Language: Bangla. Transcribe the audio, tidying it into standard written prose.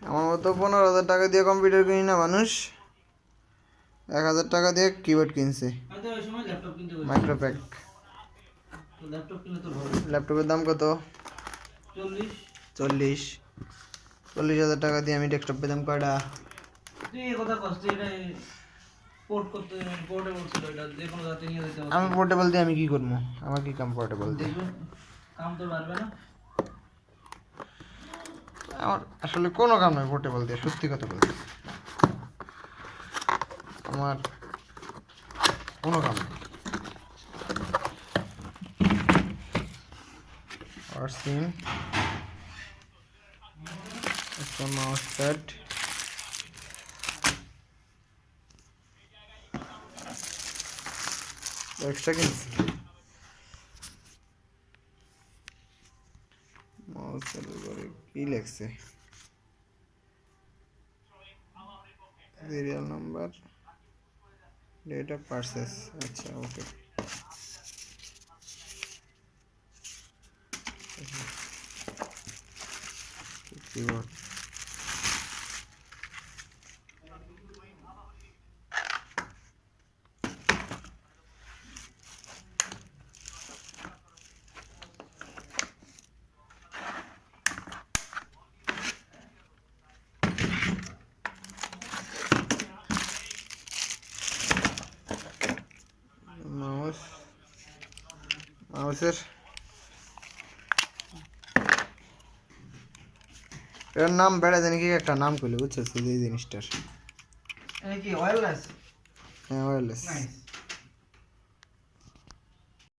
আমার মতো 15,000 টাকা দিয়ে কম্পিউটার কিনি না মানুষ, 1,000 টাকা দিয়ে কিবোর্ড কিনছে মাইক্রোপ্যাক। ল্যাপটপের দাম কত? 40,000 টাকা দিয়ে আমি ডেস্কটপ পেতাম কয়টা? আমি পোর্টেবল দিয়ে আমি কি করবো? আমার কি কাম পোর্টেবল দিয়ে? আমার আসলে কোনো কাম নয় পোর্টেবল দিয়ে, সত্যি কথা বলতে আমার কোনো কাম নেই। और सीन इसका माउस पैड एक्स्ट्रा माउस की लिखছে serial number date of purchase. अच्छा ओके कीबोर्ड माउस माउसের এর নাম বেড়া জানি কি একটা নাম কইলে বুঝছিস এই জিনিসটার? এটা কি ওয়্যারলেস? হ্যাঁ ওয়্যারলেস।